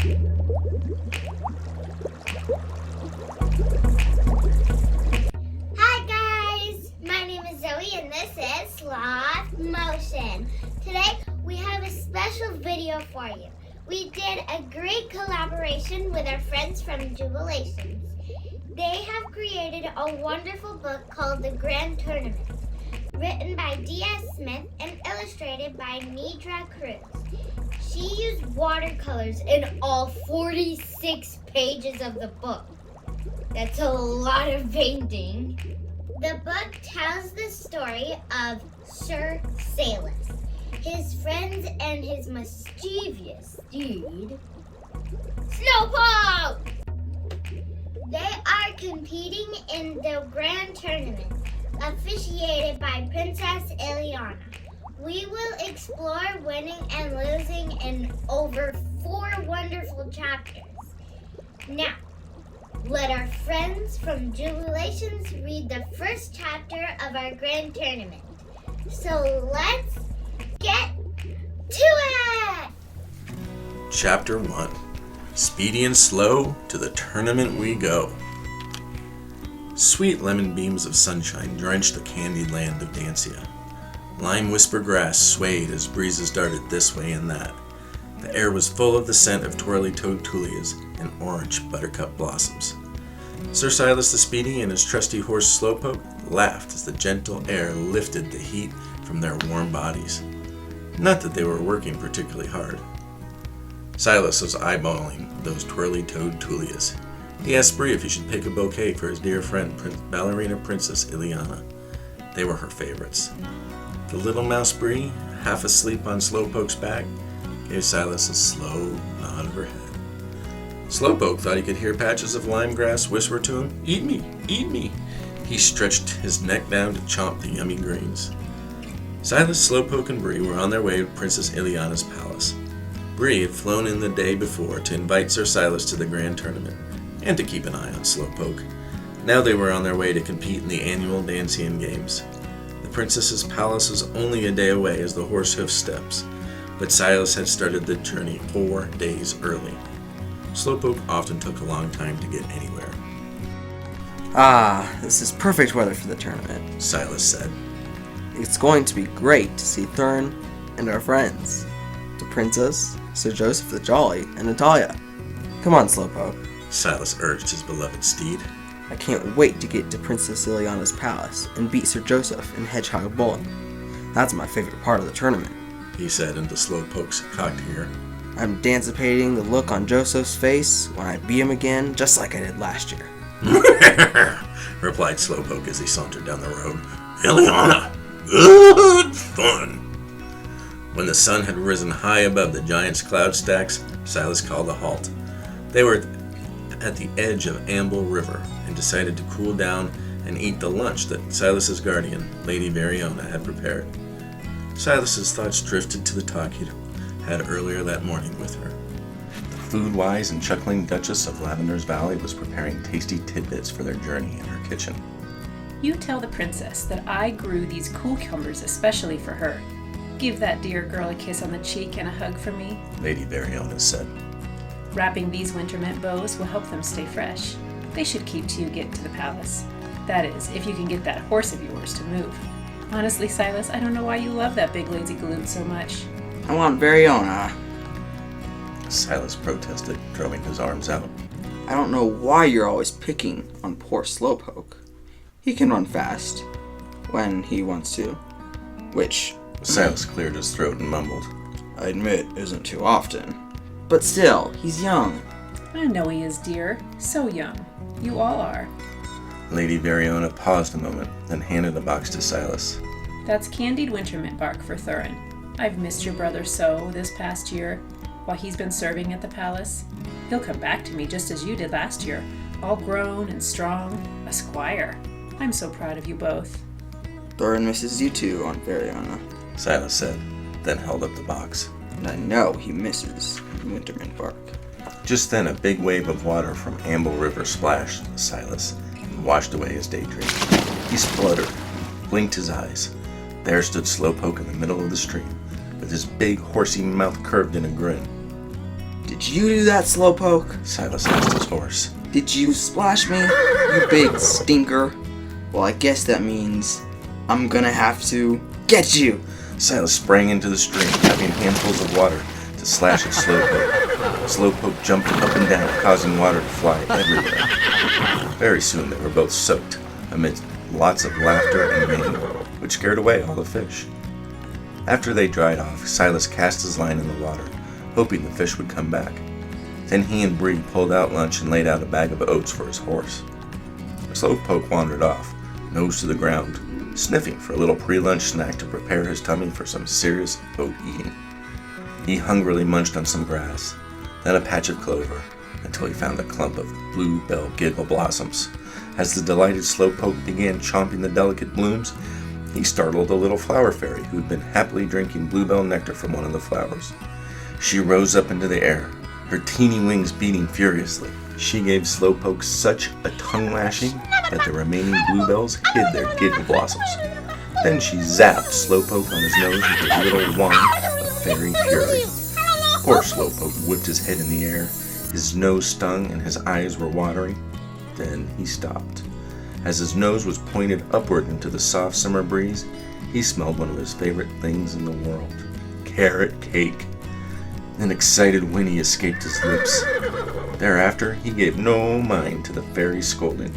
Hi guys, my name is Zoe and this is SlothMotion. Today we have a special video for you. We did a great collaboration with our friends from Jubilations. They have created a wonderful book called The Grand Tournament, written by D.S. Smith and illustrated by Needra Kruse. She used watercolors in all 46 pages of the book. That's a lot of painting. The book tells the story of Sir Salus, his friends, and his mischievous steed, Slowpoke! They are competing in the Grand Tournament, officiated by Princess Ileana. We will explore winning and losing in over 4 wonderful chapters. Now, let our friends from Jubilations read the first chapter of our Grand Tournament. So let's get to it! Chapter 1. Speedy and slow, to the tournament we go. Sweet lemon beams of sunshine drenched the candied land of Dancia. Lime whisper grass swayed as breezes darted this way and that. The air was full of the scent of twirly-toed tulias and orange buttercup blossoms. Sir Silas the Speedy and his trusty horse Slowpoke laughed as the gentle air lifted the heat from their warm bodies. Not that they were working particularly hard. Silas was eyeballing those twirly-toed tulias. He asked Bree if he should pick a bouquet for his dear friend, Ballerina Princess Ileana. They were her favorites. The little mouse Bree, half asleep on Slowpoke's back, gave Silas a slow nod of her head. Slowpoke thought he could hear patches of lime grass whisper to him, "Eat me, eat me." He stretched his neck down to chomp the yummy greens. Silas, Slowpoke, and Bree were on their way to Princess Ileana's palace. Bree had flown in the day before to invite Sir Silas to the Grand Tournament, and to keep an eye on Slowpoke. Now they were on their way to compete in the annual Dancian Games. The princess's palace was only a day away as the horse hoof steps, but Silas had started the journey 4 days early. Slowpoke often took a long time to get anywhere. Ah, this is perfect weather for the tournament, Silas said. It's going to be great to see Thurin and our friends, the princess, Sir Joseph the Jolly, and Natalia. Come on, Slowpoke. Silas urged his beloved steed. I can't wait to get to Princess Ileana's palace and beat Sir Joseph in Hedgehog Bowling. That's my favorite part of the tournament, he said into Slowpoke's cocked ear. I'm anticipating the look on Joseph's face when I beat him again, just like I did last year. Replied Slowpoke as he sauntered down the road. Ileana, good fun. When the sun had risen high above the giant's cloud stacks, Silas called a halt. They were at the edge of Amble River and decided to cool down and eat the lunch that Silas's guardian, Lady Variona, had prepared. Silas's thoughts drifted to the talk he'd had earlier that morning with her. The food-wise and chuckling Duchess of Lavender's Valley was preparing tasty tidbits for their journey in her kitchen. You tell the princess that I grew these cucumbers especially for her. Give that dear girl a kiss on the cheek and a hug for me, Lady Variona said. Wrapping these winter mint bows will help them stay fresh. They should keep till you get to the palace. That is, if you can get that horse of yours to move. Honestly, Silas, I don't know why you love that big lazy galoot so much. I want Variona. Silas protested, throwing his arms out. I don't know why you're always picking on poor Slowpoke. He can run fast when he wants to, which Silas cleared his throat and mumbled, I admit isn't too often. But still, he's young. I know he is, dear. So young. You all are. Lady Variona paused a moment, then handed a box to Silas. That's candied winter mint bark for Thurin. I've missed your brother so this past year, while he's been serving at the palace. He'll come back to me just as you did last year, all grown and strong, a squire. I'm so proud of you both. Thurin misses you too, Aunt Variona. Silas said, then held up the box. And I know he misses Wintermint bark. Just then a big wave of water from Amble River splashed Silas and washed away his daydream. He spluttered, blinked his eyes. There stood Slowpoke in the middle of the stream, with his big horsey mouth curved in a grin. Did you do that, Slowpoke? Silas asked his horse. Did you splash me, you big stinker? Well, I guess that means I'm gonna have to get you. Silas sprang into the stream, having handfuls of water to slash at Slowpoke. Slowpoke jumped up and down, causing water to fly everywhere. Very soon they were both soaked, amidst lots of laughter and rain, which scared away all the fish. After they dried off, Silas cast his line in the water, hoping the fish would come back. Then he and Bree pulled out lunch and laid out a bag of oats for his horse. Slowpoke wandered off, nose to the ground, sniffing for a little pre-lunch snack to prepare his tummy for some serious oat eating. He hungrily munched on some grass, then a patch of clover, until he found a clump of bluebell giggle blossoms. As the delighted Slowpoke began chomping the delicate blooms, he startled a little flower fairy who had been happily drinking bluebell nectar from one of the flowers. She rose up into the air, her teeny wings beating furiously. She gave Slowpoke such a tongue lashing that the remaining bluebells hid their giggle blossoms. Then she zapped Slowpoke on his nose with her little wand of fairy fury. Poor Slowpoke whipped his head in the air. His nose stung and his eyes were watery. Then he stopped. As his nose was pointed upward into the soft summer breeze, he smelled one of his favorite things in the world: carrot cake. An excited whinny escaped his lips. Thereafter, he gave no mind to the fairy's scolding.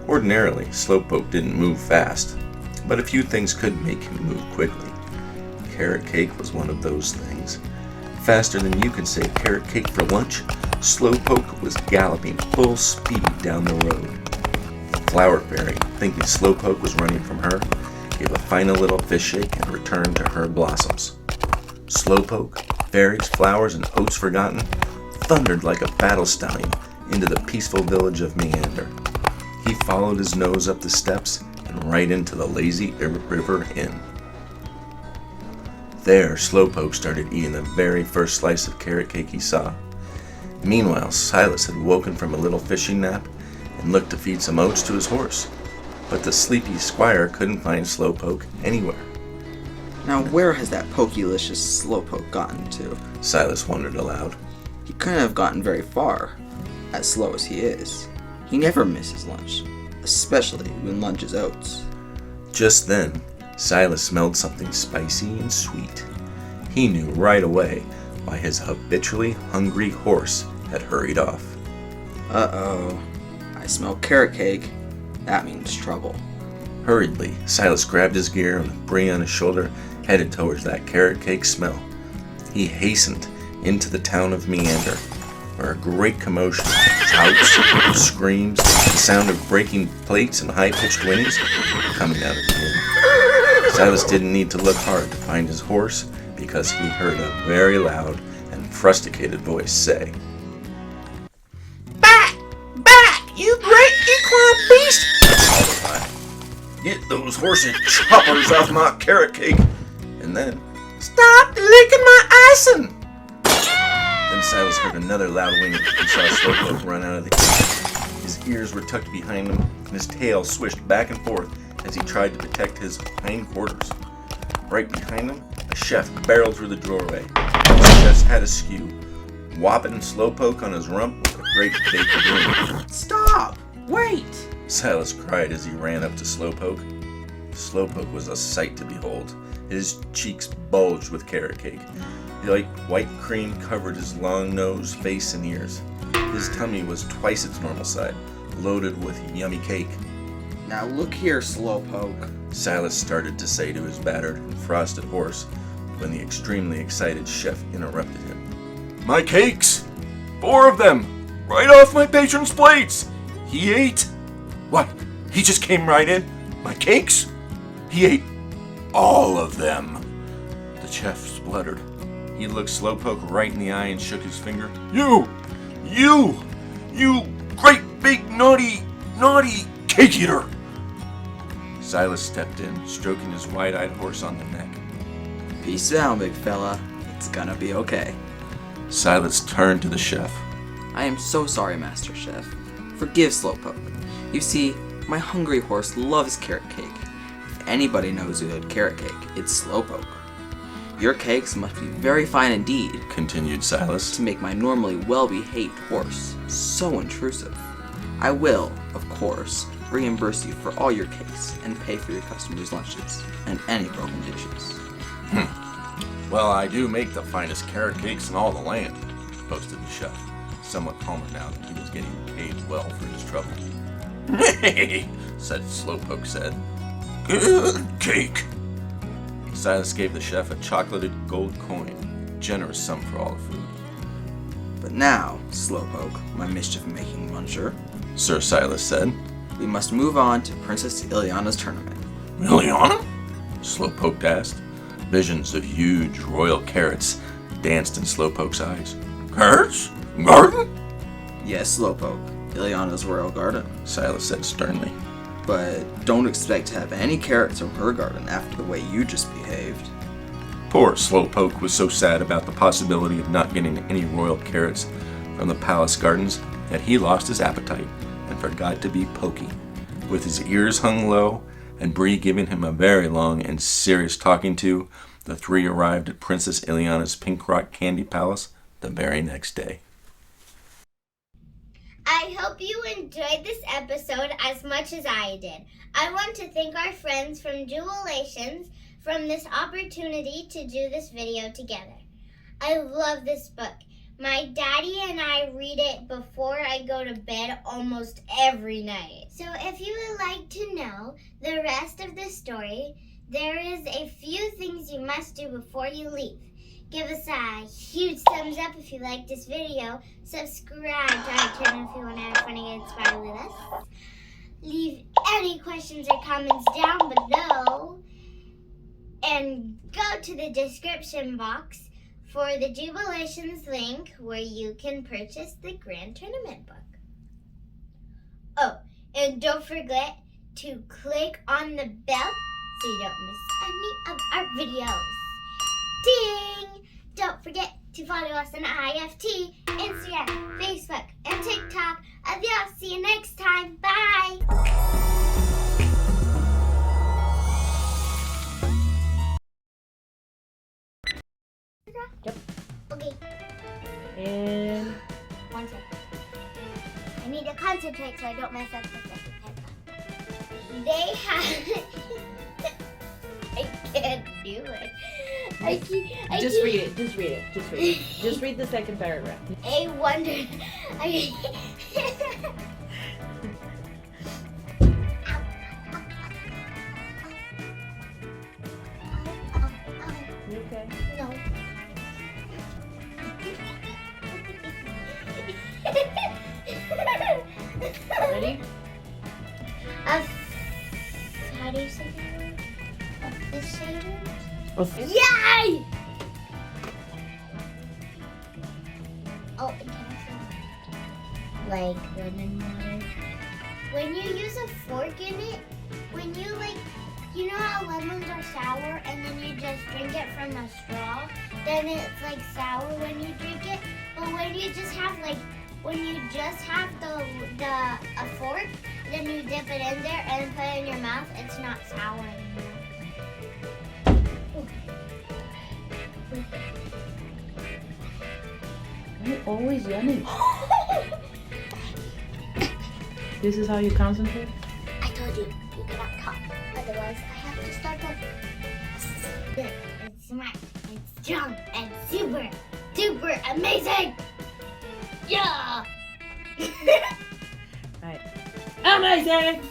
Ordinarily, Slowpoke didn't move fast, but a few things could make him move quickly. Carrot cake was one of those things. Faster than you can say carrot cake for lunch, Slowpoke was galloping full speed down the road. The flower fairy, thinking Slowpoke was running from her, gave a final little fish shake and returned to her blossoms. Slowpoke, fairies, flowers, and oats forgotten, thundered like a battle stallion into the peaceful village of Meander. He followed his nose up the steps and right into the lazy river inn. There, Slowpoke started eating the very first slice of carrot cake he saw. Meanwhile, Silas had woken from a little fishing nap and looked to feed some oats to his horse, but the sleepy squire couldn't find Slowpoke anywhere. Now where has that pokylicious Slowpoke gotten to? Silas wondered aloud. He couldn't have gotten very far, as slow as he is. He never misses lunch, especially when lunch is oats. Just then, Silas smelled something spicy and sweet. He knew right away why his habitually hungry horse had hurried off. Uh-oh. I smell carrot cake. That means trouble. Hurriedly, Silas grabbed his gear and with Bree on his shoulder, headed towards that carrot cake smell. He hastened into the town of Meander, where a great commotion, shouts, screams, the sound of breaking plates and high-pitched whinnies were coming out of the inn. Silas didn't need to look hard to find his horse, because he heard a very loud and frustrated voice say, "Back! Back, you great equine beast!" "Get those horsey choppers off my carrot cake!" And then, "Stop licking my icing!" Then Silas heard another loud whinny and saw Slowpoke run out of the inn. His ears were tucked behind him, and his tail swished back and forth as he tried to protect his hindquarters. Right behind him, a chef barreled through the doorway. The chef's head askew, whopping Slowpoke on his rump with a great big balloon. Stop! Wait! Silas cried as he ran up to Slowpoke. Slowpoke was a sight to behold. His cheeks bulged with carrot cake. The light white cream covered his long nose, face, and ears. His tummy was twice its normal size, loaded with yummy cake. Now look here, Slowpoke. Silas started to say to his battered and frosted horse when the extremely excited chef interrupted him. "My cakes! 4 of them! Right off my patron's plates! He ate... What? He just came right in? My cakes? He ate all of them!" The chef spluttered. He looked Slowpoke right in the eye and shook his finger. You great big naughty cake eater! Silas stepped in, stroking his wide-eyed horse on the neck. Peace out, big fella. It's gonna be okay. Silas turned to the chef. I am so sorry, Master Chef. Forgive Slowpoke. You see, my hungry horse loves carrot cake. If anybody knows who had carrot cake, it's Slowpoke. Your cakes must be very fine indeed continued Silas. to make my normally well-behaved horse so intrusive. I will, of course, reimburse you for all your cakes and pay for your customers' lunches and any broken dishes. Well, I do make the finest carrot cakes in all the land, boasted the chef, somewhat calmer now that he was getting paid well for his trouble. Hey, said Slowpoke. Good cake. Silas gave the chef a chocolated gold coin, a generous sum for all the food. But now, Slowpoke, my mischief-making muncher, Sir Silas said. we must move on to Princess Ileana's tournament. Ileana? Slowpoke asked. Visions of huge royal carrots danced in Slowpoke's eyes. Carrots? Garden? Yes, Slowpoke, Ileana's royal garden. Silas said sternly. But don't expect to have any carrots from her garden after the way you just behaved. Poor Slowpoke was so sad about the possibility of not getting any royal carrots from the palace gardens that he lost his appetite and forgot to be pokey. With his ears hung low and Bree giving him a very long and serious talking to, the three arrived at Princess Ileana's Pink Rock Candy Palace the very next day. I hope you enjoyed this episode as much as I did. I want to thank our friends from Jubilations for this opportunity to do this video together. I love this book. My daddy and I read it before I go to bed almost every night. So if you would like to know the rest of the story, there is a few things you must do before you leave. Give us a huge thumbs up if you like this video. Subscribe to our channel if you want to have fun and get inspired with us. Leave any questions or comments down below. And go to the description box for the Jubilations link where you can purchase the Grand Tournament book. Oh, and don't forget to click on the bell so you don't miss any of our videos. Ding! Don't forget to follow us on IFT, Instagram, Facebook, and TikTok. Adios. See you next time. Bye. Yep. Okay. And 1 second. I need to concentrate so I don't mess up the second paragraph. They have... I can't do it. I read it. Just read it. Just read the second paragraph. I wonder. You okay? No. Ready? How do you say the word? Officiated? Yay! Oh, can I say that? Like lemon water. When you use a fork in it, when you you know how lemons are sour and then you just drink it from a straw, then it's like sour when you drink it. But when you just have a fork, then you dip it in there and put it in your mouth, it's not sour anymore. You're always yelling. This is how you concentrate? I told you, you cannot talk. Otherwise, I have to start going. Good, it's smart, it's strong, and super, duper amazing! Yeah! Right. Amazing!